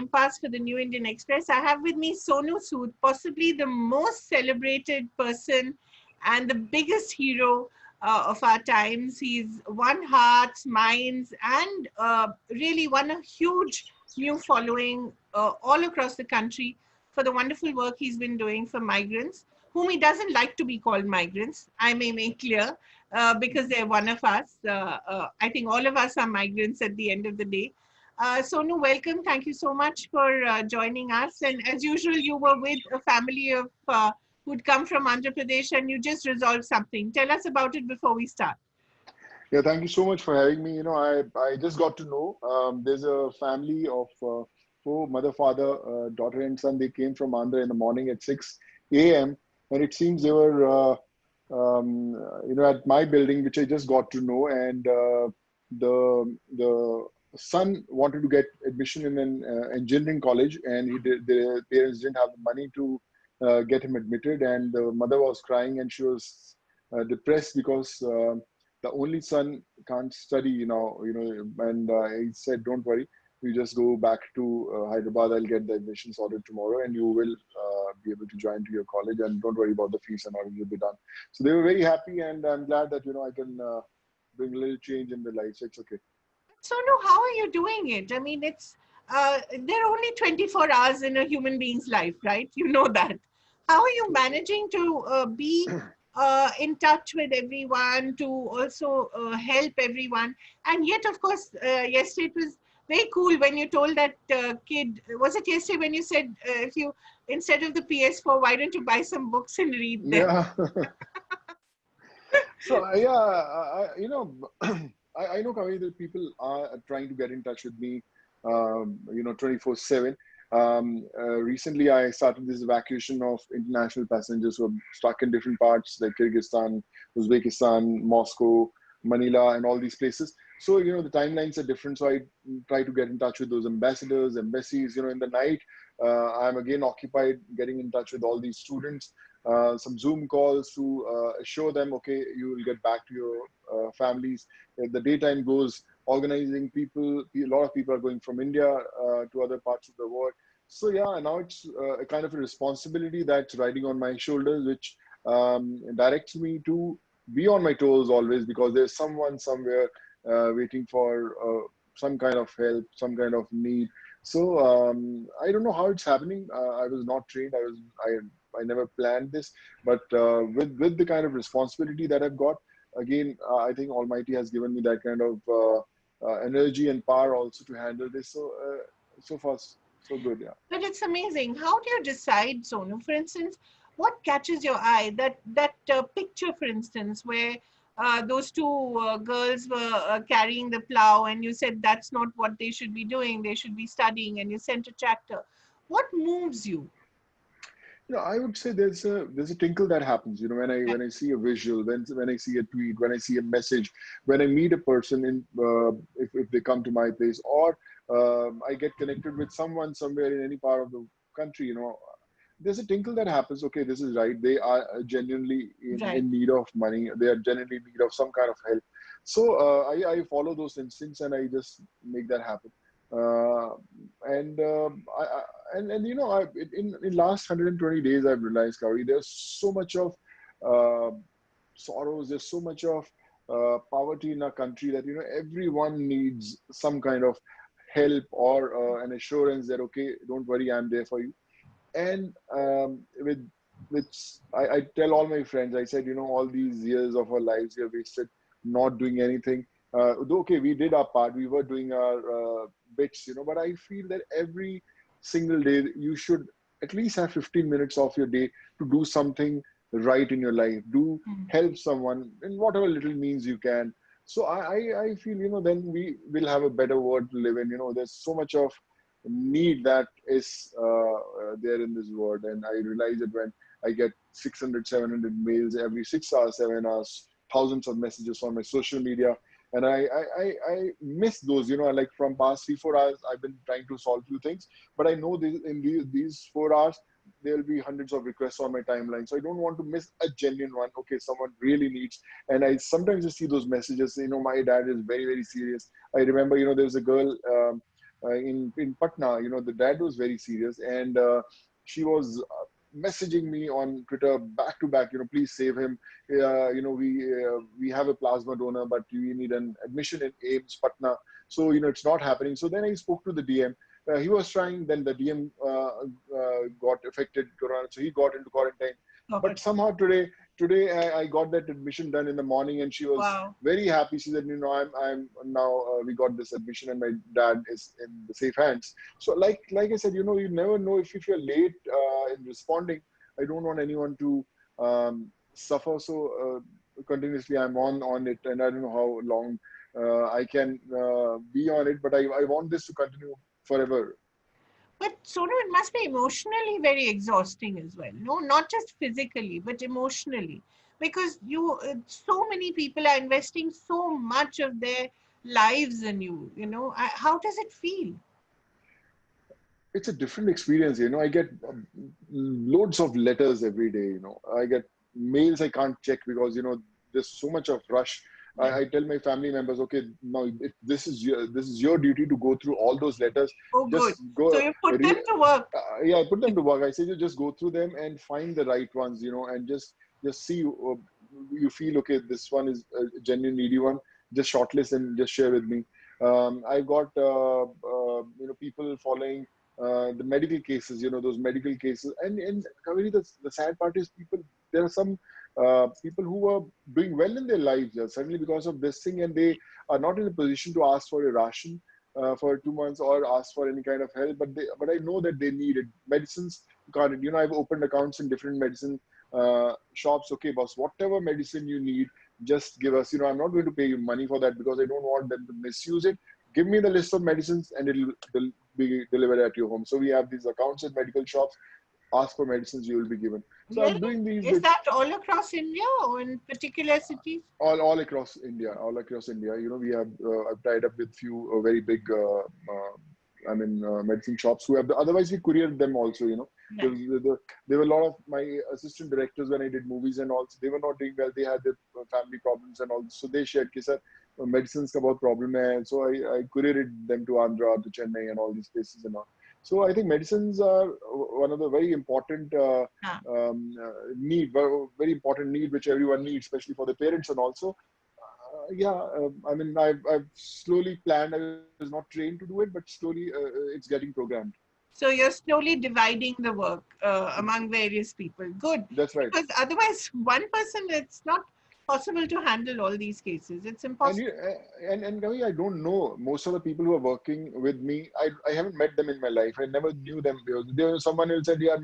compass for the New Indian Express. I have with me Sonu Sood, possibly the most celebrated person and the biggest hero of our times. He's won hearts, minds, and really won a huge new following all across the country for the wonderful work he's been doing for migrants, whom he doesn't like to be called migrants. I may make clear because they're one of us. I think all of us are migrants at the end of the day. Sonu, welcome. Thank you so much for joining us. And as usual, you were with a family of who'd come from Andhra Pradesh and you just resolved something. Tell us about it before we start. Yeah, thank you so much for having me. I just got to know there's a family of four, mother, father, daughter, and son. They came from Andhra in the morning at 6 a.m. And it seems they were, at my building, which I just got to know. And the son wanted to get admission in an engineering college, and the parents didn't have the money to get him admitted. And the mother was crying, and she was depressed because the only son can't study, and he said, don't worry, you just go back to Hyderabad, I'll get the admission sorted tomorrow and you will be able to join to your college, and don't worry about the fees and all, it will be done. So they were very happy, and I'm glad that, I can bring a little change in their life, so it's okay. Sonu, how are you doing it? I mean, there are only 24 hours in a human being's life, right? You know that. How are you managing to be in touch with everyone, to also help everyone? And yet, of course, yesterday it was very cool when you told that kid, was it yesterday when you said, if you, instead of the PS4, why don't you buy some books and read them? Yeah. So, yeah, I know, Kavi, that people are trying to get in touch with me, 24/7. Recently, I started this evacuation of international passengers who are stuck in different parts like Kyrgyzstan, Uzbekistan, Moscow, Manila, and all these places. So, the timelines are different. So I try to get in touch with those ambassadors, embassies. In the night, I'm again occupied getting in touch with all these students. Some Zoom calls to assure them, okay, you will get back to your families. If the daytime goes, organizing people, a lot of people are going from India to other parts of the world. So yeah, now it's a kind of a responsibility that's riding on my shoulders, which directs me to be on my toes always, because there's someone somewhere waiting for some kind of help, some kind of need. So I don't know how it's happening. I was not trained. I never planned this, but with the kind of responsibility that I've got, again, I think Almighty has given me that kind of energy and power also to handle this. So so far so good, yeah. But it's amazing. How do you decide, Sonu? For instance, what catches your eye? That picture, for instance, where those two girls were carrying the plow, and you said that's not what they should be doing. They should be studying, and you sent a tractor. What moves you? I would say there's a tinkle that happens. When I see a visual, when I see a tweet, when I see a message, when I meet a person if they come to my place, or I get connected with someone somewhere in any part of the country. There's a tinkle that happens. Okay, this is right. They are genuinely Right. in need of money. They are genuinely in need of some kind of help. So I follow those instincts and I just make that happen. Uh, and I in last 120 days, I've realized, Kavi, there's so much of uh, sorrows. There's so much of poverty in our country that everyone needs some kind of help or an assurance that, okay, don't worry, I'm there for you. And I tell all my friends, I said, all these years of our lives we have wasted not doing anything. Though, okay, we did our part, we were doing our bits, but I feel that every single day you should at least have 15 minutes of your day to do something right in your life, do Mm. help someone in whatever little means you can. So I feel, then we will have a better world to live in. There's so much of need that is there in this world. And I realize it when I get 600, 700 mails every 6 hours, 7 hours, thousands of messages on my social media. And I miss those, like from past 3, 4 hours, I've been trying to solve few things, but I know these 4 hours, there'll be hundreds of requests on my timeline. So I don't want to miss a genuine one. Okay, someone really needs. And I sometimes just see those messages, my dad is very, very serious. I remember, there was a girl, in Patna. The dad was very serious, and she was messaging me on Twitter back to back. Please save him. We have a plasma donor, but we need an admission in AIMS Patna. So it's not happening. So then I spoke to the DM. He was trying. Then the DM got affected corona, so he got into quarantine. Okay. But somehow today I got that admission done in the morning, and she was Wow. very happy. She said, I'm now we got this admission, and my dad is in the safe hands. So like I said, you never know if you're late in responding. I don't want anyone to suffer. So continuously I'm on it, and I don't know how long I can be on it, but I want this to continue forever. But Sonu, it must be emotionally very exhausting as well. No, not just physically, but emotionally, because so many people are investing so much of their lives in you. How does it feel? It's a different experience. I get loads of letters every day. I get mails I can't check because there's so much of rush. Yeah. I tell my family members, okay, now this is your duty to go through all those letters. Oh, good. Just go. So you put them to work. Yeah, I put them to work. I say you just go through them and find the right ones. And just see. You feel okay. This one is a genuine needy one. Just shortlist and just share with me. I got people following the medical cases, those medical cases. And Kaveri, the sad part is there are some people who are doing well in their lives suddenly because of this thing, and they are not in a position to ask for a ration for 2 months or ask for any kind of help. But I know that they need it. Medicines, you can't, I've opened accounts in different medicine shops. Okay, boss, whatever medicine you need, just give us. I'm not going to pay you money for that because I don't want them to misuse it. Give me the list of medicines and they'll be delivered at your home. So we have these accounts at medical shops. Ask for medicines, you will be given. So I'm Really? doing these Is bits that all across India or in particular cities? all across India. All across India. We have I've tied up with few very big medicine shops who have otherwise we couriered them also. There, Right. there were a lot of my assistant directors when I did movies, and also they were not doing well. They had their family problems and all, so they shared कि sir medicines का बहुत problem है. So I couriered them to Andhra, to Chennai, and all these places and all. So I think medicines are one of the very important Ah. need, very important need which everyone needs, especially for the parents. And also, I've slowly planned. I was not trained to do it, but slowly it's getting programmed. So you're slowly dividing the work among various people. Good. That's right. Because otherwise, one person, it's not possible to handle all these cases. It's And impossible. Ravi, I don't know most of the people who are working with me. I haven't met them in my life. I never knew them. There was someone who said, "Yeah,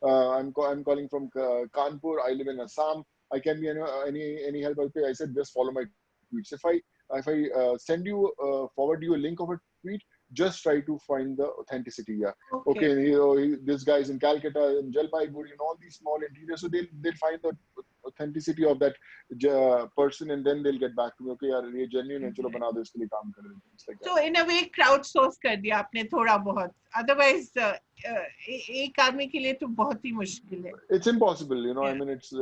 I'm calling from Kanpur. I live in Assam. I can be any help I'll pay." I said, "Just follow my tweets. If I forward you a link of a tweet, just try to find the authenticity. Yeah, Okay. okay. This guy's in Calcutta, in Jalpaiguri, and all these small interiors. So they'll find the authenticity of that person, and then they'll get back to me. Okay, यार ये genuine है, चलो बना दो इसके लिए काम करें. Things like that. So in a way, crowdsource कर दिया आपने थोड़ा बहुत. Otherwise, एक आदमी के लिए तो बहुत ही मुश्किल है. It's impossible, I Yeah. mean, it's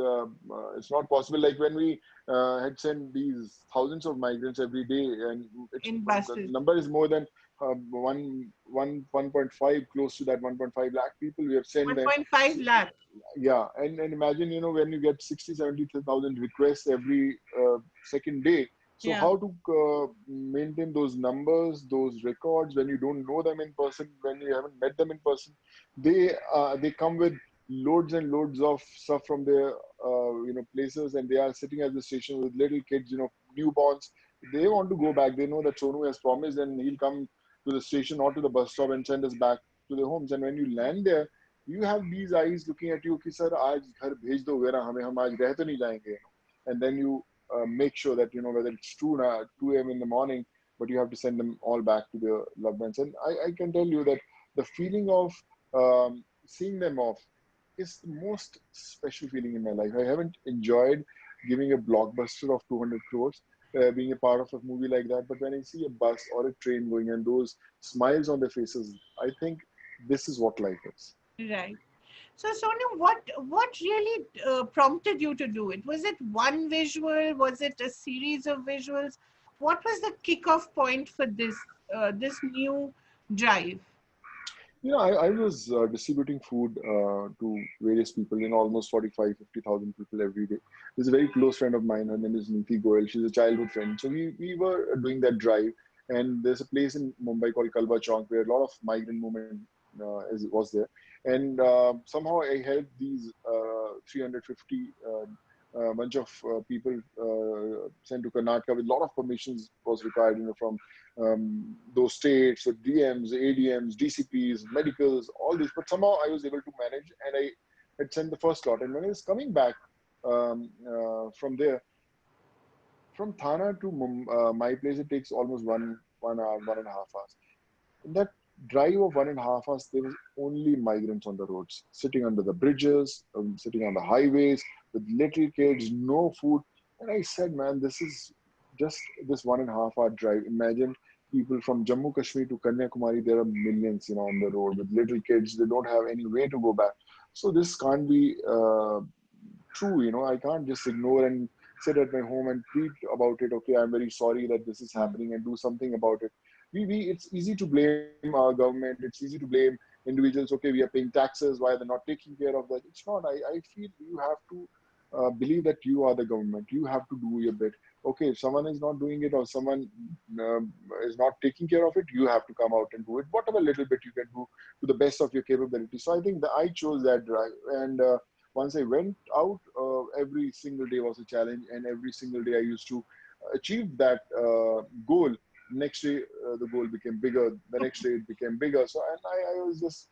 not possible. Like when we had sent these thousands of migrants every day, and In the buses. number is more than 1.5, close to that 1.5 lakh people we have sent them. 1.5 So, lakh. yeah, and imagine, when you get 60-70,000 requests every second day. So Yeah. how to maintain those numbers, those records when you don't know them in person, when you haven't met them in person? They come with loads and loads of stuff from their places, and they are sitting at the station with little kids, newborns. They want to go back. They know that Sonu has promised, and he'll come to the station or to the bus stop and send us back to their homes. And when you land there, you have these eyes looking at you कि sir आज घर भेज दो ना हमें, हम आज रह तो नहीं जाएंगे. And then you make sure that whether it's 2 a.m. in the morning, but you have to send them all back to their loved ones. And I can tell you that the feeling of seeing them off is the most special feeling in my life. I haven't enjoyed giving a blockbuster of 200 crores, being a part of a movie like that. But when I see a bus or a train going and those smiles on their faces, I think this is what life is. Right. So Sonu, what really prompted you to do it? Was it one visual? Was it a series of visuals? What was the kickoff point for this new drive? I was distributing food to various people, almost 45, 50,000 people every day. There's a very close friend of mine. Her name is Neeti Goyal. She's a childhood friend. So we were doing that drive. And there's a place in Mumbai called Kalba Chowk where a lot of migrant movement was there. And somehow I helped these 350 bunch of people sent to Karnataka with a lot of permissions was required, from those states, so DMs, ADMs, DCPs, medicals, all this. But somehow I was able to manage, and I had sent the first lot. And when I was coming back from there, from Thana to my place, it takes almost 1 hour, 1.5 hours. In that drive of 1.5 hours, there was only migrants on the roads, sitting under the bridges, sitting on the highways with little kids, no food. And I said, man, this is just this 1.5 hour drive. Imagine people from Jammu Kashmir to Kanyakumari, there are millions, on the road with little kids. They don't have any way to go back. So this can't be true. I can't just ignore and sit at my home and tweet about it. Okay, I'm very sorry that this is happening and do something about it. It's easy to blame our government. It's easy to blame individuals. Okay, we are paying taxes. Why they're not taking care of that? It's not. I feel you have to believe that you are the government. You have to do your bit. Okay, if someone is not doing it or someone is not taking care of it, you have to come out and do it. Whatever little bit you can do to the best of your capability. So I think that I chose that drive. And once I went out, every single day was a challenge. And every single day I used to achieve that goal. Next day, the goal became bigger. The next day, it became bigger. So, and I was just,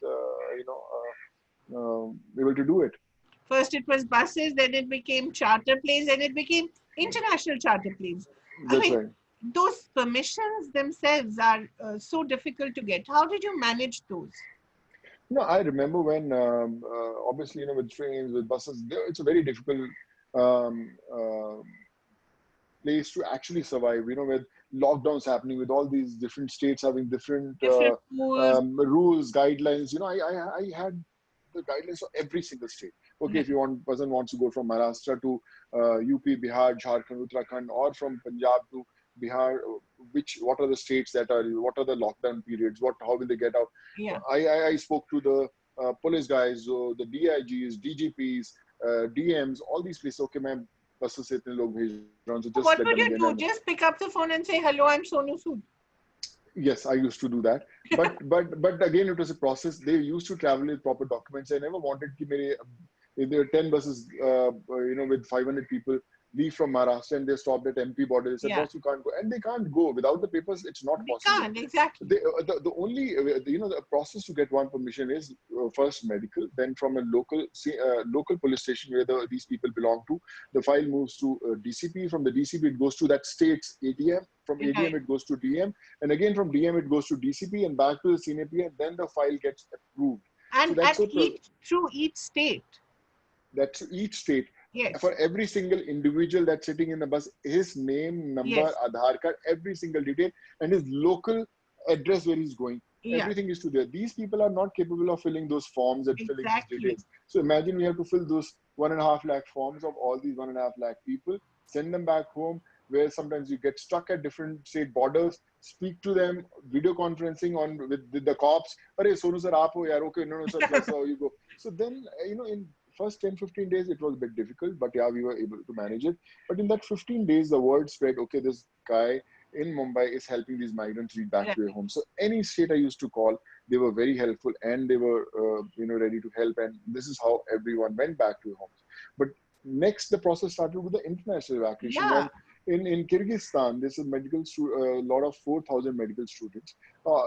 able to do it. First it was buses, then it became charter planes, and it became international charter planes. I That's mean, right. those permissions themselves are so difficult to get. How did you manage those? I remember when, obviously, with trains, with buses, it's a very difficult um, place to actually survive, with lockdowns happening, with all these different states having different Different rules. rules, guidelines. I had the guidelines for every single state. Okay, Yeah. if person wants to go from Maharashtra to UP, Bihar, Jharkhand, Uttarakhand, or from Punjab to Bihar, what are the states what are the lockdown periods? How will they get out? Yeah. I spoke to the police guys, the DIGs, DGPs, DMs, all these places. Okay, ma'am, buses से इतने लोग भेज रहा हूँ, so just let What them would again. you do? And Just pick up the phone and say, "Hello, I'm Sonu Sood." yes, I used to do that. But again, it was a process. They used to travel with proper documents. I never wanted कि मेरे if there were 10 buses, with 500 people leave from Maharashtra and they stopped at MP border. They said, Yeah. boss, you can't go. And they can't go. Without the papers, it's not They possible. can't, exactly. The only, the process to get one permission is first medical, then from a local police station where these people belong to, the file moves to DCP. From the DCP, it goes to that state's ADM. From ADM, Right. it goes to DM. And again, from DM, it goes to DCP and back to the senior PM. Then the file gets approved. So And that's at so through each state. that's each state. Yes. For every single individual that's sitting in the bus, his name, number, Yes. Aadhaar card, every single detail, and his local address where he's going. Yeah. Everything is to there. These people are not capable of filling those forms and filling these Exactly. details. So imagine you have to fill those 1.5 lakh forms of all these 1.5 lakh people, send them back home, where sometimes you get stuck at different state borders, speak to them, video conferencing with the cops. Arey, Sonu sir, aap ho yaar, okay, no, sir, that's how you go. So then, in first 10, 15 days, it was a bit difficult, but yeah, we were able to manage it. But in that 15 days, the word spread, okay, this guy in Mumbai is helping these migrants reach back to their Right. home. So any state I used to call, they were very helpful and they were, ready to help. And this is how everyone went back to their homes. But next, the process started with the international evacuation. Yeah. When in Kyrgyzstan, there's a lot of 4,000 medical students.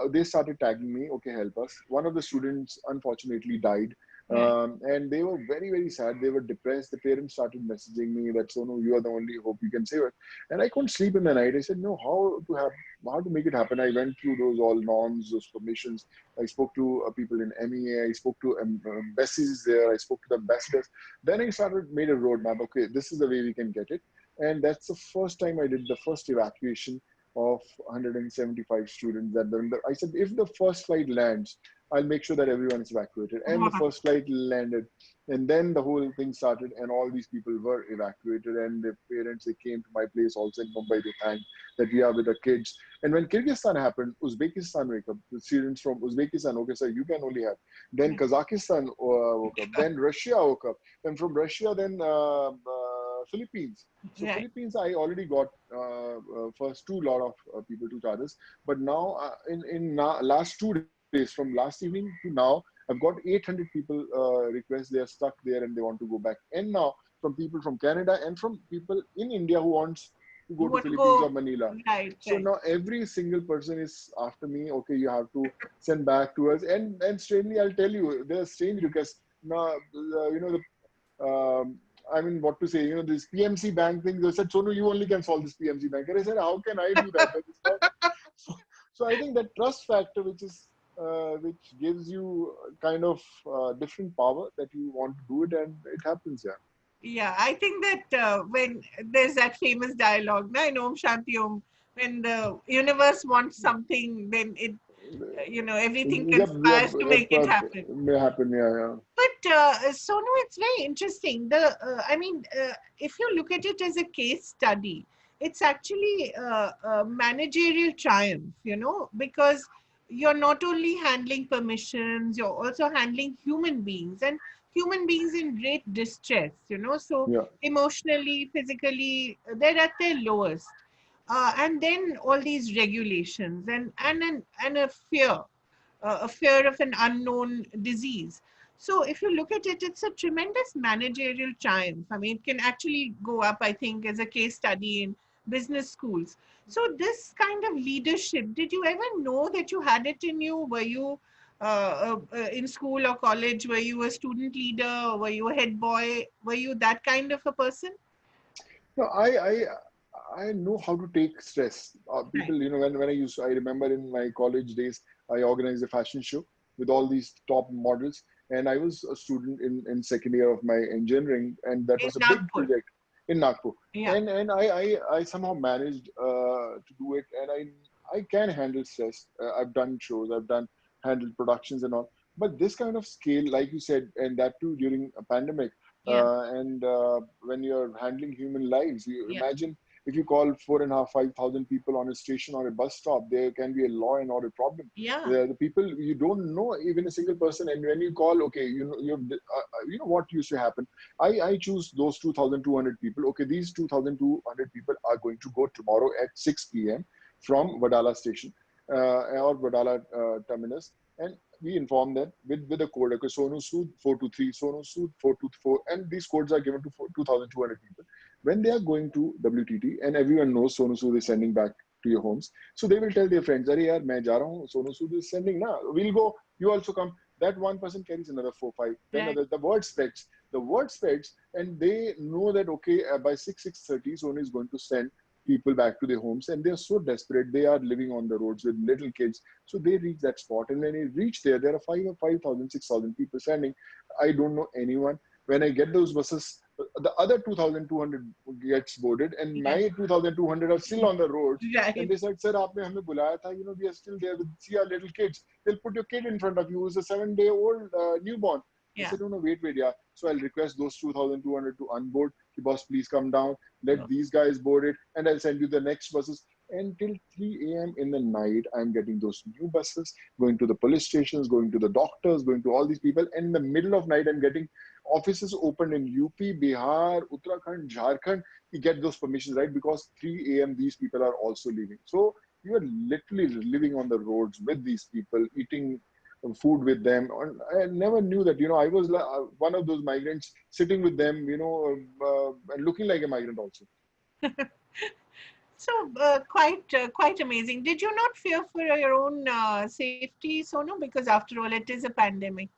They started tagging me, okay, help us. One of the students unfortunately died. Right. And they were very, very sad. They were depressed. The parents started messaging me that, Sonu, you are the only hope you can save it. And I couldn't sleep in the night. I said, no, how to make it happen. I went through those all norms, those permissions. I spoke to people in MEA. I spoke to embassies there. I spoke to the ambassadors. Then I made a roadmap. Okay, this is the way we can get it. And that's the first time I did the first evacuation of 175 students. I said, if the first flight lands, I'll make sure that everyone is evacuated. And the first flight landed. And then the whole thing started, and all these people were evacuated. And their parents, they came to my place also in Mumbai. They thanked that we are with the kids. And when Kyrgyzstan happened, Uzbekistan wake up. The students from Uzbekistan, okay, sir, you can only have. Then Kazakhstan woke up. Then Russia woke up. Then from Russia, then Philippines. So Right. Philippines, I already got first two lot of people to charges. But now, last 2 days, from last evening to now, I've got 800 people request. They are stuck there and they want to go back. And now from people from Canada and from people in India who wants to You go to want to Philippines or go, Manila. right, So right. now every single person is after me. Okay, you have to send back to us. And strangely, I'll tell you, there's strange requests. Now, I mean, what to say, this PMC bank thing, they said, Sonu, you only can solve this PMC bank. And I said, how can I do that? That is not. So, so I think that trust factor, which gives you kind of different power that you want to do it, and it happens. Yeah. Yeah, I think that when there's that famous dialogue, na, in Om Shanti Om, when the universe wants something, then it, everything Yep, yep, conspires to make it happen. may happen. Yeah, yeah. But Sonu, it's very interesting. I mean, if you look at it as a case study, it's actually a managerial triumph, because you're not only handling permissions, you're also handling human beings and human beings in great distress, so Yeah. emotionally, physically, they're at their lowest. And then all these regulations and a fear of an unknown disease. So if you look at it, it's a tremendous managerial triumph. I mean, it can actually go up, I think, as a case study in business schools. So this kind of leadership, did you ever know that you had it in you? Were you in school or college? Were you a student leader? Were you a head boy? Were you that kind of a person? No, I know how to take stress. Right. People, I remember in my college days, I organized a fashion show with all these top models, and I was a student in second year of my engineering, and that In was a big Nagpur. project in Nagpur. Yeah. And I somehow managed to do it, and I can handle stress. I've done shows, I've done handled productions and all, but this kind of scale, like you said, and that too during a pandemic Yeah. and when you're handling human lives, you Yeah. imagine if you call 4,500, 5,000 people on a station or a bus stop, there can be a law and order problem. Yeah. The people you don't know, even a single person, and when you call, okay, you know what used to happen. I choose those 2,200 people. Okay, these 2,200 people are going to go tomorrow at 6 p.m. from Vadala station or Vadala terminus, and we inform them with a code. Okay, Sonu Sood 423, Sonu Sood 424, and these codes are given to 2,200 people. When they are going to WTT, and everyone knows Sonu Sood is sending back to your homes, so they will tell their friends, "Arey yaar, main ja raha hu, Sonu Sood is sending na. We'll go. You also come." That one person carries another 4, 5. Then Right. other, the word spreads. The word spreads, and they know that okay, by 6:30, Sonu is going to send people back to their homes, and they are so desperate. They are living on the roads with little kids, so they reach that spot, and when they reach there are 5,000, 6,000 people standing. I don't know anyone. When I get those buses, the other 2,200 gets boarded, and Yeah. my 2,200 are still on the roads. And Right. they said, "Sir, aapne hame bulaya tha. We are still there with see our little kids. They'll put your kid in front of you who's a 7-day-old newborn." I Yeah. said, "No, wait, yeah." So I'll request those 2,200 to unboard. Boss, please come down. Let these guys board it, and I'll send you the next buses. Until 3 a.m. in the night, I'm getting those new buses, going to the police stations, going to the doctors, going to all these people. And in the middle of night, I'm getting offices opened in UP, Bihar, Uttarakhand, Jharkhand. You get those permissions, right? Because 3 a.m. these people are also leaving. So you are literally living on the roads with these people, eating food with them. And I never knew that, I was one of those migrants sitting with them, and looking like a migrant also. So quite amazing. Did you not fear for your own safety, Sonu? Because after all, it is a pandemic.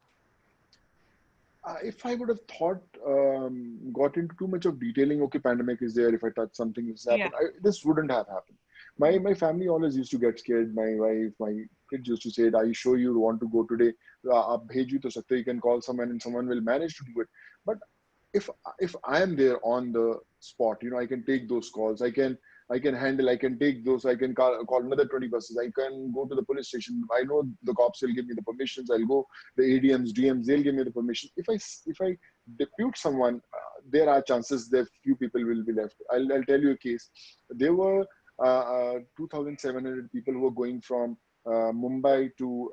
If I would have thought, got into too much of detailing, okay, pandemic is there, if I touch something, this Yeah. happened, this wouldn't have happened. My family always used to get scared. My wife, my kids used to say, "Are you sure you want to go today? Aap bhej to sakte, you can call someone and someone will manage to do it." But if I am there on the spot, I can take those calls. I can I can handle, I can take those, I can call another 20 buses, I can go to the police station. I know the cops will give me the permissions. I'll go, the ADMs, DMs, they'll give me the permission. If I depute someone, there are chances that few people will be left. I'll tell you a case. There were 2,700 people who were going from Mumbai to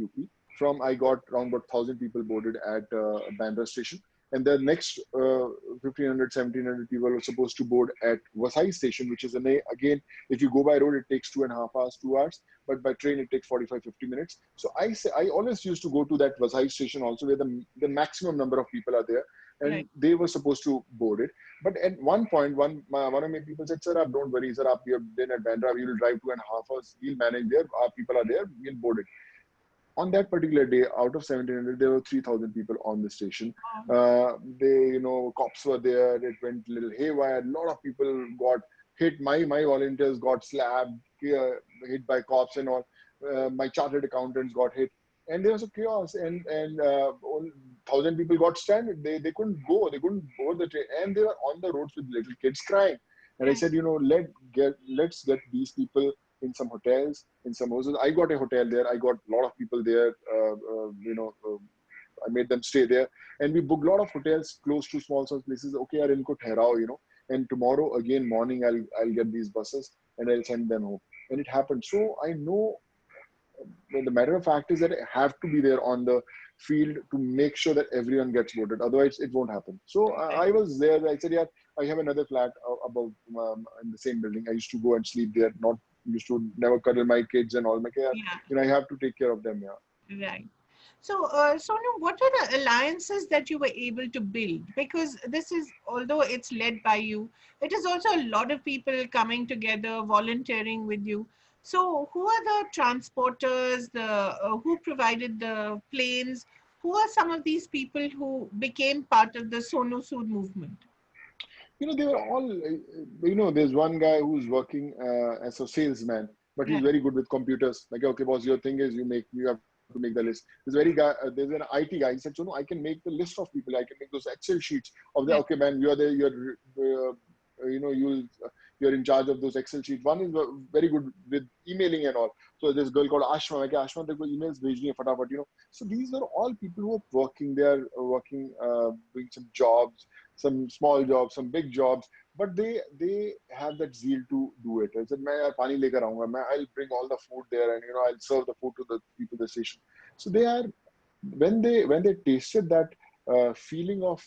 UP. I got around about 1,000 people boarded at Bandra station. And the next 1,500, 1,700 people were supposed to board at Vasai station, which is again, if you go by road, it takes 2.5 hours, 2 hours, but by train, it takes 45, 50 minutes. So I always used to go to that Vasai station also, where the maximum number of people are there, and Right. they were supposed to board it. But at one point, one of my people said, "Sir, don't worry, sir, we have been at Bandra, we will drive 2.5 hours, we'll manage there, our people are there, we'll board it." On that particular day, out of 1,700, there were 3,000 people on the station. Um, Cops were there. It went a little haywire. A lot of people got hit. My volunteers got slapped, hit by cops and all. My chartered accountants got hit, and there was a chaos. And 1,000 people got stranded. They couldn't go. They couldn't board the train, and they were on the roads with little kids crying. And I right. said, let's get these people in some hotels, in some hotels. I got a hotel there. I got a lot of people there. I made them stay there, and we booked a lot of hotels close to small places. Okay, yaar, inko therao, and tomorrow again morning I'll get these buses and I'll send them home. And it happened. So I know. Well, the matter of fact is that I have to be there on the field to make sure that everyone gets voted. Otherwise, it won't happen. So I was there. I said, yeah, I have another flat above in the same building. I used to go and sleep there. Not used to never cuddle my kids and all. Yeah, Yeah. I have to take care of them. Yeah. Right. So, Sonu, what were the alliances that you were able to build? Because this is, although it's led by you, it is also a lot of people coming together, volunteering with you. So, who are the transporters? Who provided the planes? Who are some of these people who became part of the Sonu Sood movement? They were all, there's one guy who's working as a salesman, but he's Right. very good with computers. Like, okay, boss, your thing is you have to make the list. There's an IT guy. He said, so no, I can make the list of people. I can make those Excel sheets of the, Right. okay, man, you're in charge of those Excel sheets. One is very good with emailing and all. So this girl called Ashma, okay, Ashma, they emails bhejni hai fatafat. So these are all people who are working. They are working, doing some jobs, some small jobs, some big jobs, but they have that zeal to do it. I said, "मैं पानी लेकर आऊँगा, I'll bring all the food there, and I'll serve the food to the people at the station." So they are, when they tasted that feeling of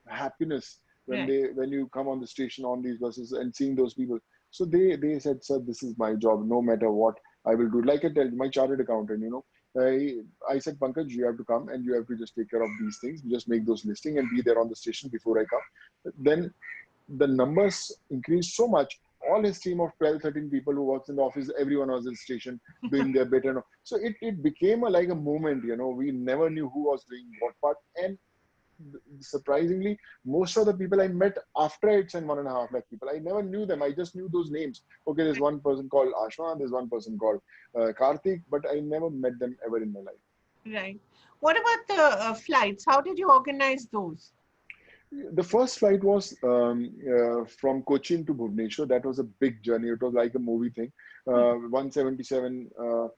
happiness when Right. you come on the station on these buses and seeing those people. So they said, "Sir, this is my job. No matter what, I will do." Like I tell you, my chartered accountant, I said, "Pankaj, you have to come and you have to just take care of these things. Just make those listing and be there on the station before I come." Then the numbers increased so much. All his team of 12, 13 people who works in the office, everyone was in the station doing their bit. So it became like a moment, we never knew who was doing what part. And surprisingly, most of the people I met after I sent 1.5 lakh people, I never knew them. I just knew those names. Okay, there's one person called Ashma, there's one person called Karthik, but I never met them ever in my life. Right. What about the flights? How did you organize those? The first flight was from Cochin to Bhubaneswar. That was a big journey. It was like a movie thing. 177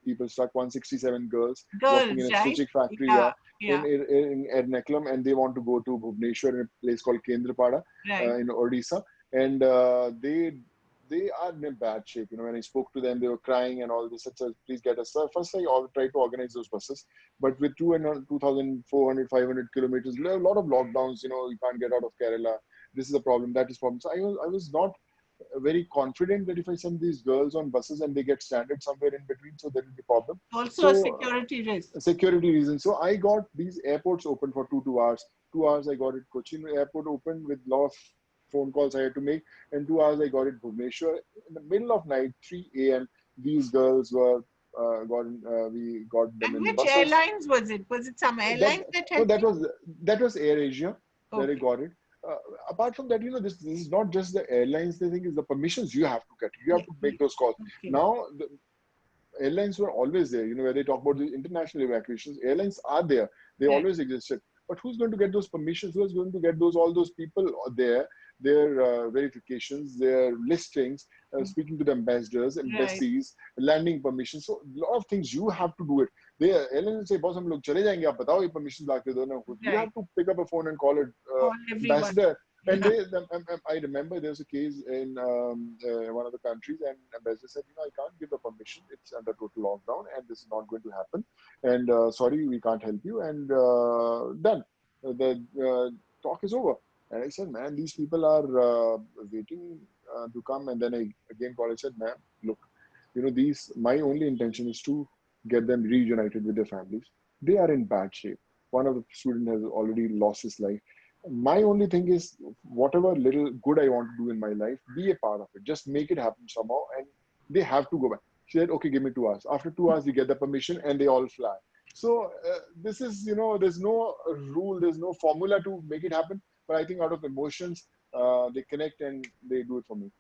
people stuck, 167 girls working in Girls, a right? stitching factory, Yeah. yeah, Yeah. in Ernakulam, and they want to go to Bhubaneswar in a place called Kendrapada Right. in Odisha. And they are in a bad shape. When I spoke to them, they were crying and all this. I said, "Please get us." So first, I tried to organize those buses, but with 2,400, 500 kilometers, a lot of lockdowns. You can't get out of Kerala. This is a problem. That is a problem. So I was not very confident that if I send these girls on buses and they get stranded somewhere in between, so there will be a problem. Also a So security risk. security reasons. So I got these airports open for 2 hours. 2 hours I got it Cochin airport open with a lot of phone calls I had to make, and 2 hours I got it Bhubaneswar. In the middle of night, 3 a.m. These girls were we got them And in the which buses. airlines was it? Was it some That airlines that no, helped you? that was Air Asia where I Okay. got it. Uh, Apart from that, this is not just the airlines. The thing is the permissions you have to get. You have Yeah. to make those calls. Okay. Now the airlines were always there. Where they talk about the international evacuations, airlines are there. They Right. always existed. But who's going to get those permissions? Who's going to get all those people there? their verifications, their listings, speaking to the ambassadors, Right. embassies, landing permission. So a lot of things you have to do it. They airline will say, boss, हम लोग चले जाएंगे, आप बताओ ये permission ला के दो ना. You Right. have to pick up a phone and call it Call everyone. ambassador. And Yeah. I remember there was a case in one of the countries, and ambassador said, I can't give the permission. It's under total lockdown, and this is not going to happen. And sorry, we can't help you. And done. The talk is over. And I said, man, these people are waiting to come. And then I again called. I said, ma'am, look, these. My only intention is to get them reunited with their families. They are in bad shape. One of the students has already lost his life. My only thing is, whatever little good I want to do in my life, be a part of it. Just make it happen somehow, and they have to go back. She said, okay, give me 2 hours. After 2 hours, we get the permission, and they all fly. So this is, there's no rule, there's no formula to make it happen. But I think out of emotions, they connect and they do it for me.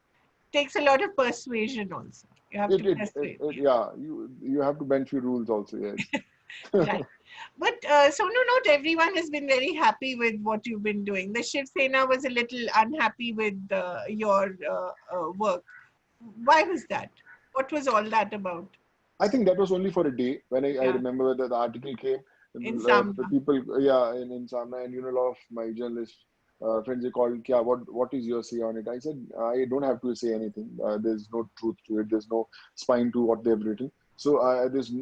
Takes a lot of persuasion also. You have to persuade. Yeah, you have to bend few rules also, yes. Right. But Sonu, not everyone has been very happy with what you've been doing. The Shiv Sena was a little unhappy with your work. Why was that? What was all that about? I think that was only for a day. When I Yeah. remember that the article came, In the Samna. people, yeah, in Samna, and a lot of my journalist friends, they called, Kya, what is your say on it? I said, I don't have to say anything. There's no truth to it. There's no spine to what they've written. So there's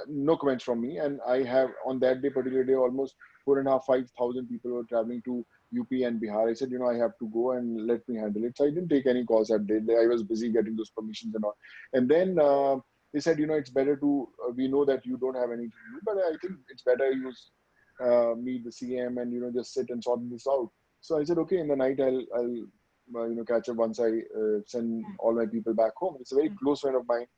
no comments from me. And I have, on that day, particular day, almost 4,500 people were traveling to UP and Bihar. I said, I have to go and let me handle it. So I didn't take any calls that day. I was busy getting those permissions and all. And then they said, it's better to, we know that you don't have anything to do, but I think it's better you meet the CM and, just sit and sort this out. So I said, okay, in the night, I'll catch up once I send all my people back home. It's a very close friend of mine.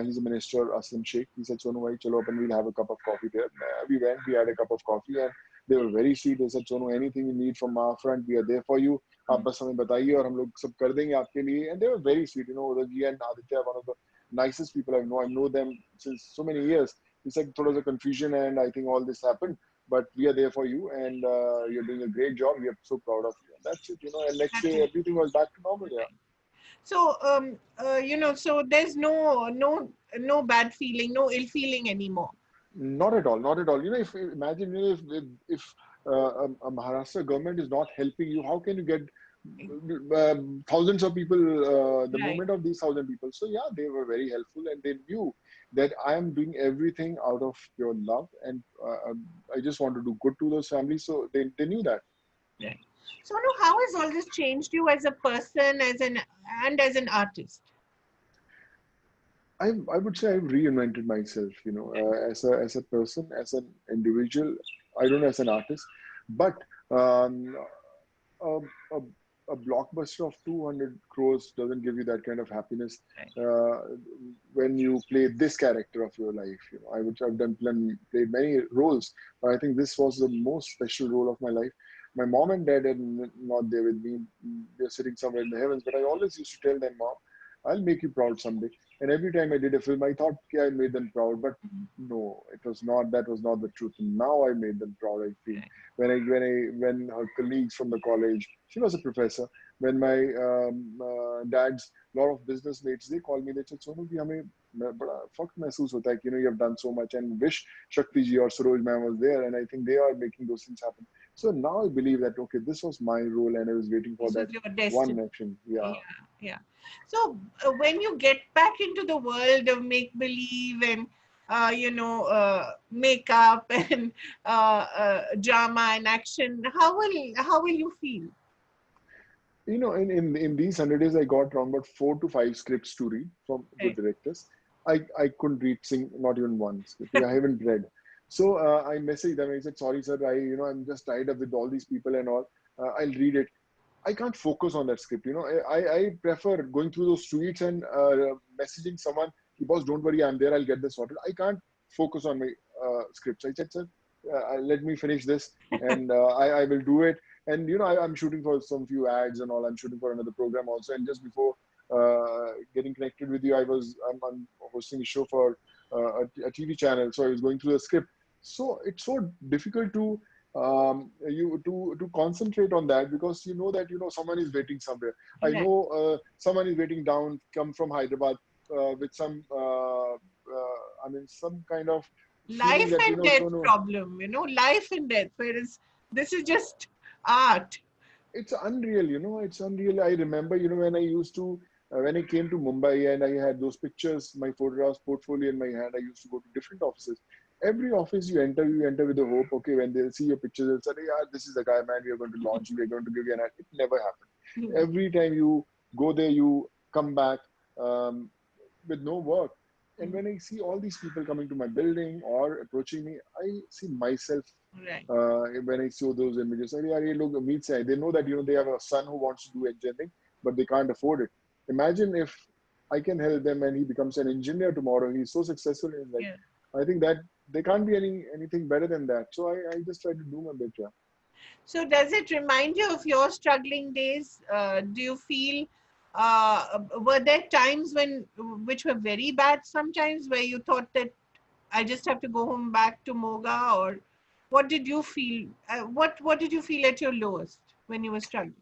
He's a minister, Aslam Sheikh. He said, Sonu, bhai, chalo, and we'll have a cup of coffee there. We went, we had a cup of coffee, and they were very sweet. They said, Sonu, anything you need from our front, we are there for you. आप बस हमें बताइए और हम लोग सब कर देंगे आपके लिए. And they were very sweet. Udagi and Aditya, one of the nicest people I know. I know them since so many years. He said, there was a confusion, and I think all this happened. But we are there for you, and you're doing a great job. We are so proud of you. And that's it, And next day, everything was back to normal. Yeah. So, so there's no bad feeling, no ill feeling anymore. Not at all. Not at all. If imagine if a Maharashtra government is not helping you, how can you get thousands of people, the Right. movement of these 1,000 people? So yeah, they were very helpful, and they knew that I am doing everything out of pure love, and I just want to do good to those families. So they knew that. Right. So, how has all this changed you as a person, as an artist? I would say I've reinvented myself, as a person, as an individual. I don't know, as an artist, but a, a, a blockbuster of 200 crores doesn't give you that kind of happiness when you play this character of your life. I would have played many roles, but I think this was the most special role of my life. My mom and dad are not there with me; they're sitting somewhere in the heavens. But I always used to tell them, "Mom, I'll make you proud someday." And every time I did a film, I thought, okay, I made them proud, but no, it was not. That was not the truth. Now I made them proud. I feel when her colleagues from the college, she was a professor. When my dad's lot of business mates, they called me. They said, "Sonu, ki hame bada fakt महसूस होता है, you have done so much, and wish Shakti ji or Saroj ma'am was there." And I think they are making those things happen. So now I believe that okay, this was my role, and I was waiting for that one action. Yeah. Yeah. So when you get back into the world of make believe and makeup and drama and action, how will you feel? In these 100 days, I got around about 4 to 5 scripts to read from good directors. I couldn't read not even one script. I haven't read. So I messaged them. I said, sorry, sir, I'm just tied up with all these people and all. I'll read it. I can't focus on that script. I prefer going through those tweets and messaging someone, boss, don't worry, I'm there, I'll get this sorted. I can't focus on my scripts. I said, sir, let me finish this and I will do it. And, I'm shooting for some few ads and all. I'm shooting for another program also. And just before getting connected with you, I'm hosting a show for a TV channel. So I was going through the script. So it's so difficult to you to concentrate on that, because you know that someone is waiting somewhere. I Right. know someone is waiting down, come from Hyderabad, with some I mean some kind of feeling Life that and death Sonu, problem, life and death. Whereas this is just art. it's unreal, it's unreal. I remember, when I used to, when I came to Mumbai and I had those pictures, my photographs portfolio in my hand, I used to go to different offices. Every office you enter with the hope, okay, when they'll see your pictures, they'll say, yeah, this is the guy, man, we are going to launch you, we are going to give you an ad. It never happened. Every time you go there, you come back um, with no work. And when I see all these people coming to my building or approaching me, I see myself Right. when I saw those images. अरे यार ये लोग उम्मीद से आए. They know that they have a son who wants to do engineering, but they can't afford it. Imagine if I can help them and he becomes an engineer tomorrow. He's so successful in his life. Yeah. I think that there can't be anything better than that. So I just try to do my bit. Yeah. So does it remind you of your struggling days? Do you feel were there times when which were very bad sometimes where you thought that I just have to go home back to Moga, or what did you feel? What did you feel at your lowest when you were struggling?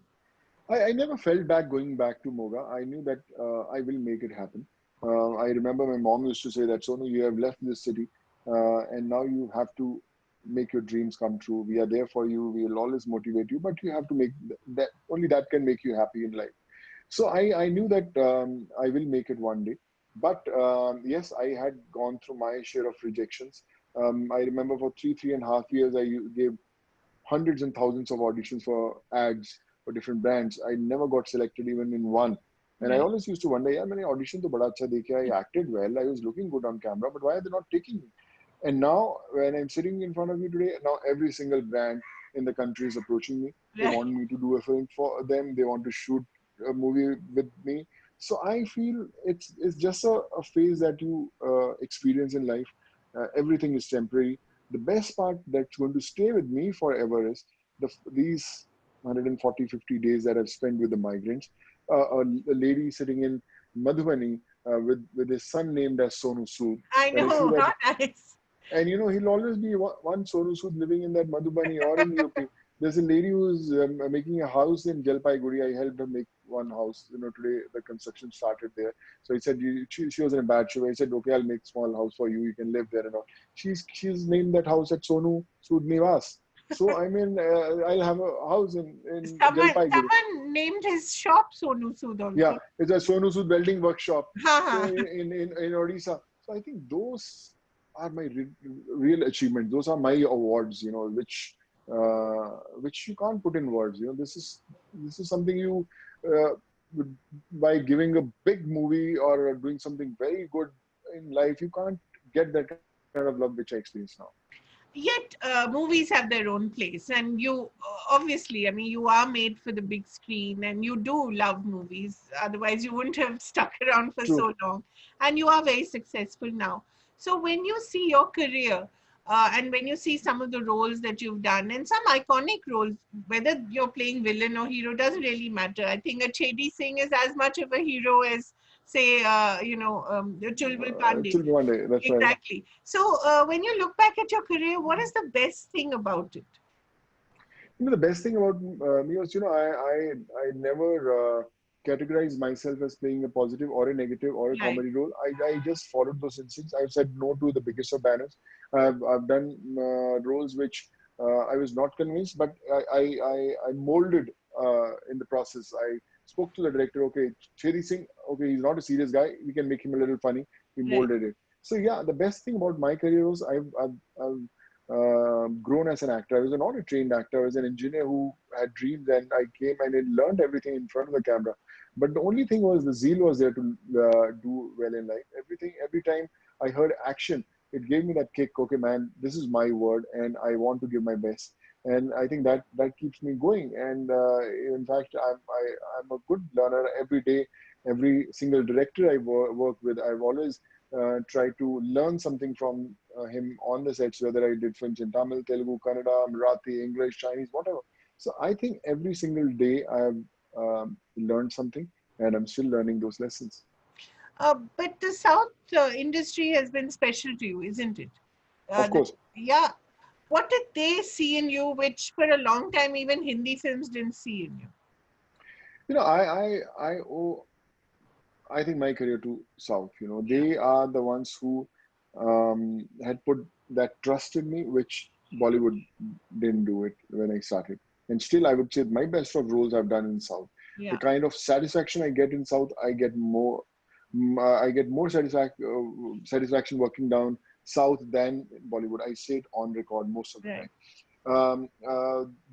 I never felt back going back to Moga. I knew that I will make it happen. I remember my mom used to say that, Sonu, you have left this city and now you have to make your dreams come true. We are there for you. We will always motivate you, but you have to make that, only that can make you happy in life. So I knew that I will make it one day. But yes, I had gone through my share of rejections. I remember for 3.5 years, I gave hundreds and thousands of auditions for ads for different brands. I never got selected even in one. And I Right. always used to wonder, yeah, मैंने audition तो बड़ा अच्छा देखा. I acted well. I was looking good on camera, but why are they not taking me? And now, when I'm sitting in front of you today, now every single brand in the country is approaching me. They Right. want me to do a film for them. They want to shoot a movie with me. So I feel it's just a phase that you experience in life. Everything is temporary. The best part that's going to stay with me forever is these 140, 50 days that I've spent with the migrants. A lady sitting in Madhubani with his son named as Sonu Sood. I When I see know. that, How nice. and he'll always be one Sonu Sood living in that Madhubani or in UP. There's a lady who's making a house in Jalpaiguri. I helped her make one house. Today the construction started there. So he said she was in a bad shape. I said, okay, I'll make small house for you. You can live there and all. She's named that house at Sonu Sood Nivas. So I mean, I'll have a house in Jalpaiguri. Someone named his shop Sonu Sood Yeah, also. it's a Sonu Sood welding workshop. Ha So ha. in Odisha. So I think those are my real achievements. Those are my awards. Which you can't put in words. This is something you uh, by giving a big movie or doing something very good in life, you can't get that kind of love which I experience now. Yet movies have their own place, and you obviously, I mean, you are made for the big screen, and you do love movies. Otherwise, you wouldn't have stuck around for True. so long, and you are very successful now. So when you see your career, and when you see some of the roles that you've done, and some iconic roles, whether you're playing villain or hero doesn't really matter. I think a Chedi Singh is as much of a hero as, say, Chulbul Pandey. Till one day. That's right. Exactly. So, when you look back at your career, what is the best thing about it? The best thing about me was, I never categorized myself as playing a positive or a negative or a Right. comedy role. I just followed those instincts. I've said no to the biggest of banners. I've done roles which I was not convinced, but I molded in the process. I spoke to the director. Okay, Chedi Singh. Okay, he's not a serious guy. We can make him a little funny. We Right. molded it. So yeah, the best thing about my career was I've grown as an actor. I was not a trained actor. I was an engineer who had dreams, and I came and I learned everything in front of the camera. But the only thing was the zeal was there to do well in life. Every time I heard action, it gave me that kick. Okay, man, this is my word, and I want to give my best. And I think that keeps me going. And in fact, I'm a good learner every day. Every single director I work with, I've always try to learn something from him on the sets, whether I did films in Tamil, Telugu, Kannada, Marathi, English, Chinese, whatever. So I think every single day I have learned something, and I'm still learning those lessons. But the South industry has been special to you, isn't it? Of The, course, yeah. what did they see in you, which for a long time even Hindi films didn't see in you? You know, I owe, I think, my career to South. You know, Yeah, they are the ones who had put that trust in me, which Bollywood didn't do it when I started. And still, I would say my best of roles I've done in South. The yeah, kind of satisfaction I get in South, I get more satisfaction working down South than in Bollywood. I say it on record most of the right, time.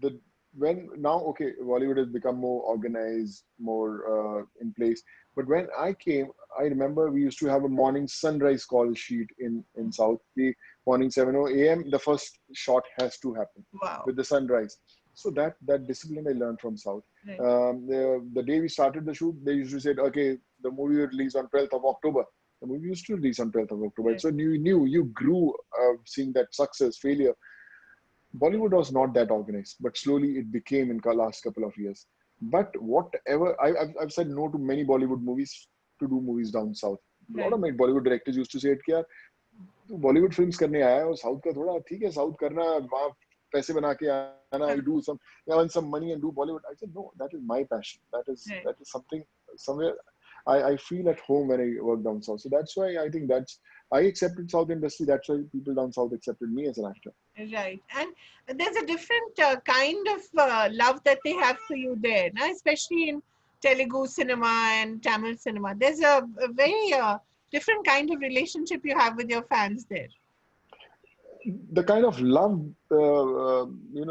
The when now, okay, Bollywood has become more organized, more in place. But when I came, I remember we used to have a morning sunrise call sheet in South. The morning 7 a.m. the first shot has to happen wow, with the sunrise. So that discipline I learned from South. right, The day we started the shoot, they used to say, okay, the movie will release on 12th of October. The movie used to release on 12th of October. right, So you grew seeing that success, failure. Bollywood was not that organized, but slowly it became in the last couple of years. But whatever, I've said no to many Bollywood movies to do movies down south. A lot right, of my Bollywood directors used to say it कि यार तू Bollywood films करने आया है और South का थोड़ा ठीक है South करना वहाँ पैसे बना के आना I do some earn some money and do Bollywood. I said no, that is my passion. right. That is something somewhere I feel at home when I work down south. So that's why I think that's I accepted South industry. That's why people down south accepted me as an actor. Right. And there's a different kind of love that they have for you there, na? Especially in Telugu cinema and Tamil cinema. There's a very different kind of relationship you have with your fans there. The kind of love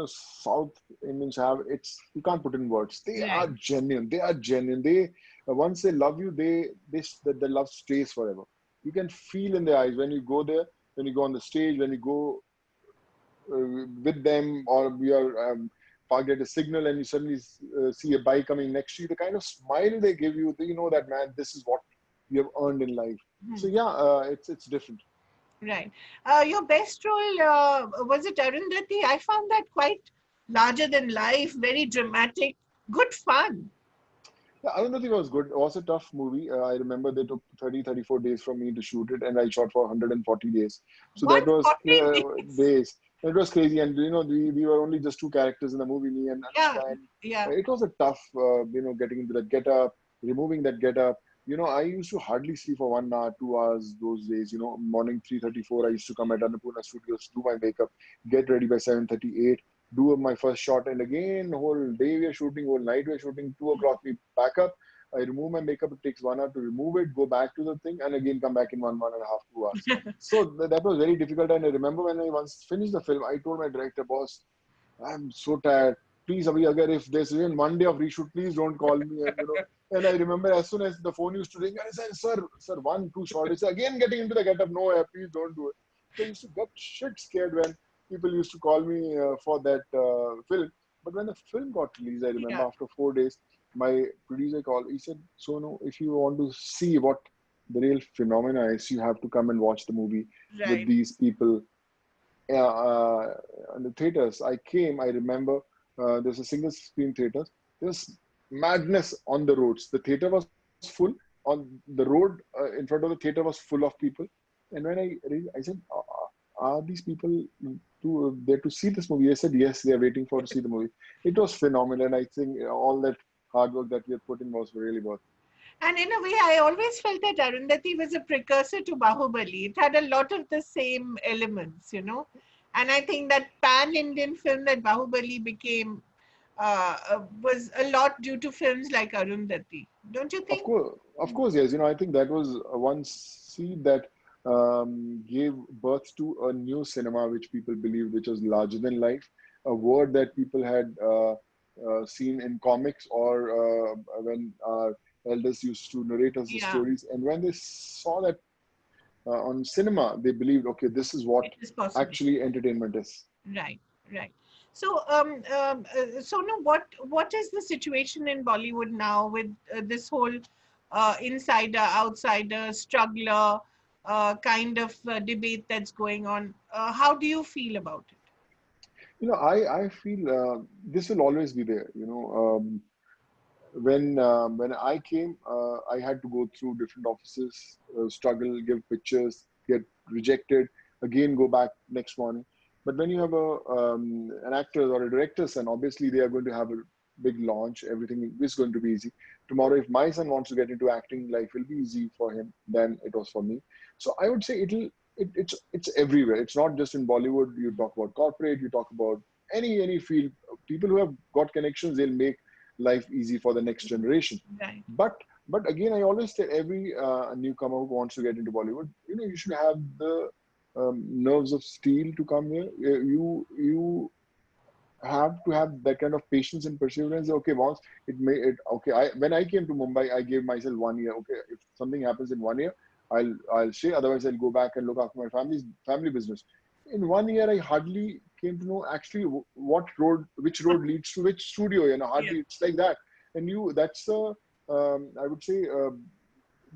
South Indians have, it's you can't put in words. They are Right. genuine. They are genuine. They once they love you, the love stays forever. You can feel in their eyes when you go there, when you go on the stage, when you go with them, or we are target a signal and you suddenly see a bike coming next to you. The kind of smile they give you, you know that man, this is what you have earned in life. So Hmm. yeah, it's different. Right. Your best role was it Arundhati? I found that quite larger than life, very dramatic, good fun. Yeah, Arundhati was good. It was a tough movie. I remember they took 30, 34 days from me to shoot it, and I shot for 140 days. So that was 140 days. days. It was crazy. And, we were only just two characters in the movie, me and Yeah. Anushka. And Yeah. it was a tough, getting into that get-up, removing that get-up. I used to hardly sleep for 1 hour, 2 hours those days. Morning 3:34, I used to come at Annapurna Studios, do my makeup, get ready by 7:38, do my first shot, and again, whole day we are shooting, whole night we are shooting. 2 o'clock we pack up. I remove my makeup. It takes 1 hour to remove it, go back to the thing, and again come back in 1.5, 2 hours. So that was very difficult. And I remember when I once finished the film, I told my director, boss, I'm so tired. Please, Abhi, agar if there's even 1 day of reshoot, please don't call me. And I remember as soon as the phone used to ring, I said, sir, 1, 2 short. It's again getting into the get-up. No, please don't do it. So I used to get shit scared when people used to call me for that film. But when the film got released, I remember Yeah. after 4 days, my producer called. He said, Sonu, if you want to see what the real phenomena is, you have to come and watch the movie with Right. these people in the theaters. I came, I remember there's a single screen theater. There's madness on the roads. The theater was full. On the road in front of the theater was full of people. And when I said, are these people there to see this movie? I said, yes, they are waiting for to see the movie. It was phenomenal. And I think all that hard work that we had put in was really worth it. And in a way, I always felt that Arundhati was a precursor to Bahubali. It had a lot of the same elements, you know. And I think that pan-Indian film that Bahubali became was a lot due to films like Arundhati. Don't you think? Of course, yes. I think that was one seed that gave birth to a new cinema, which people believed, which was larger than life. A word that people had seen in comics or when our elders used to narrate us the Yeah, stories. And when they saw that on cinema, they believed, okay, this is what it is possible. actually entertainment is. Right, right. So, Sonu, what is the situation in Bollywood now with this whole insider outsider struggler kind of debate that's going on? How do you feel about it? I feel this will always be there. When I came, I had to go through different offices, struggle, give pictures, get rejected, again go back next morning. But when you have an actor or a director's son, obviously they are going to have a big launch. Everything is going to be easy. Tomorrow, if my son wants to get into acting, life will be easy for him than it was for me. So I would say it's everywhere. It's not just in Bollywood. You talk about corporate, you talk about any field. People who have got connections, they'll make life easy for the next generation. Right. But again, I always tell every newcomer who wants to get into Bollywood, you should have the nerves of steel to come here. You have to have that kind of patience and perseverance. Okay, once okay. When I came to Mumbai, I gave myself 1 year. Okay, if something happens in 1 year, I'll stay. Otherwise, I'll go back and look after my family business. In 1 year, I hardly came to know actually which road leads to which studio. Yeah. Hardly it's like that. And that's the I would say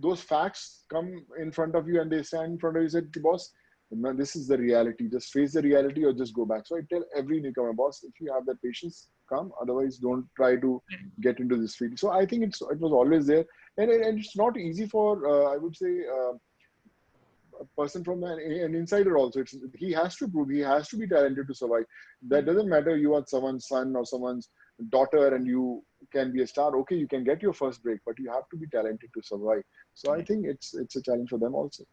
those facts come in front of you and they stand in front of you and say, boss, man, this is the reality. Just face the reality or just go back. So I tell every newcomer, boss, if you have that patience, come. Otherwise, don't try to get into this field. So I think it was always there. And it's not easy for, I would say, a person from an insider also. He has to prove, he has to be talented to survive. That doesn't matter you are someone's son or someone's daughter and you can be a star. Okay, you can get your first break, but you have to be talented to survive. So I think it's a challenge for them also.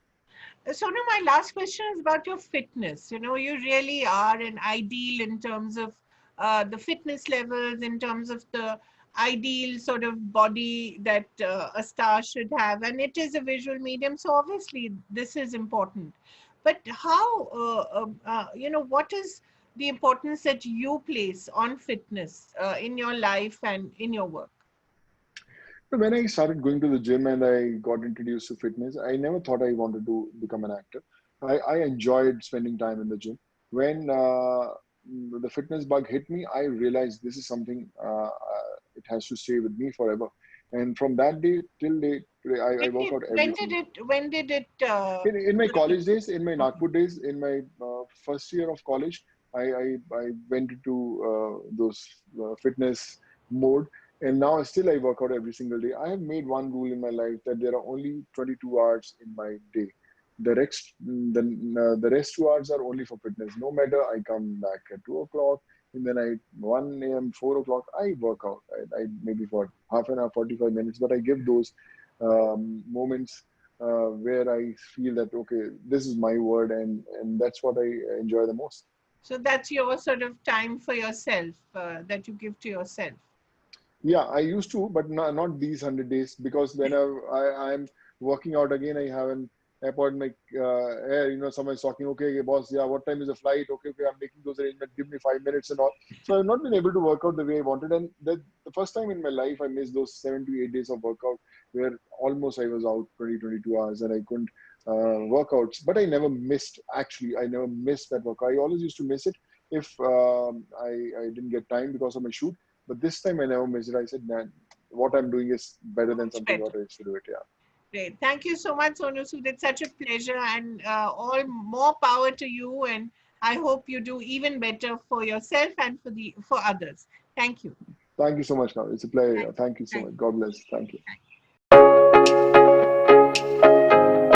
Sonu, my last question is about your fitness. You really are an ideal in terms of the fitness levels, in terms of the ideal sort of body that a star should have. And it is a visual medium, so obviously this is important. But how, what is the importance that you place on fitness in your life and in your work? So when I started going to the gym and I got introduced to fitness, I never thought I wanted to become an actor. I enjoyed spending time in the gym. When the fitness bug hit me, I realized this is something it has to stay with me forever. And from that day till date, I work out every single day. When did it In my college days, in my Nagpur days, in my first year of college, I went into those fitness mode, and now still I work out every single day. I have made one rule in my life that there are only 22 hours in my day. The rest 2 hours are only for fitness. No matter I come back at 2 o'clock in the night, 1 a.m., 4 o'clock, I work out. I maybe for half an hour, 45 minutes, but I give those moments where I feel that okay, this is my word, and that's what I enjoy the most. So that's your sort of time for yourself that you give to yourself. Yeah, I used to, but not these 100 days because whenever I'm working out again, I have an appointment. Someone's talking. Okay, boss, yeah, what time is the flight? Okay, I'm making those arrangements. Give me 5 minutes and all. So I've not been able to work out the way I wanted, and the first time in my life I missed those 7 to 8 days of workout where almost I was out 22 hours and I couldn't workouts. But I never missed. Actually, I never missed that workout. I always used to miss it if I didn't get time because of my shoot. But this time I never missed it. I said, man, what I'm doing is better than Much something better. what I used to do it. Yeah. Great. Thank you so much, Sonu Sood. It's such a pleasure and all more power to you. And I hope you do even better for yourself and for others. Thank you. Thank you so much, now. It's a pleasure. Thank, Thank you so thank, much. God bless. Thank you. thank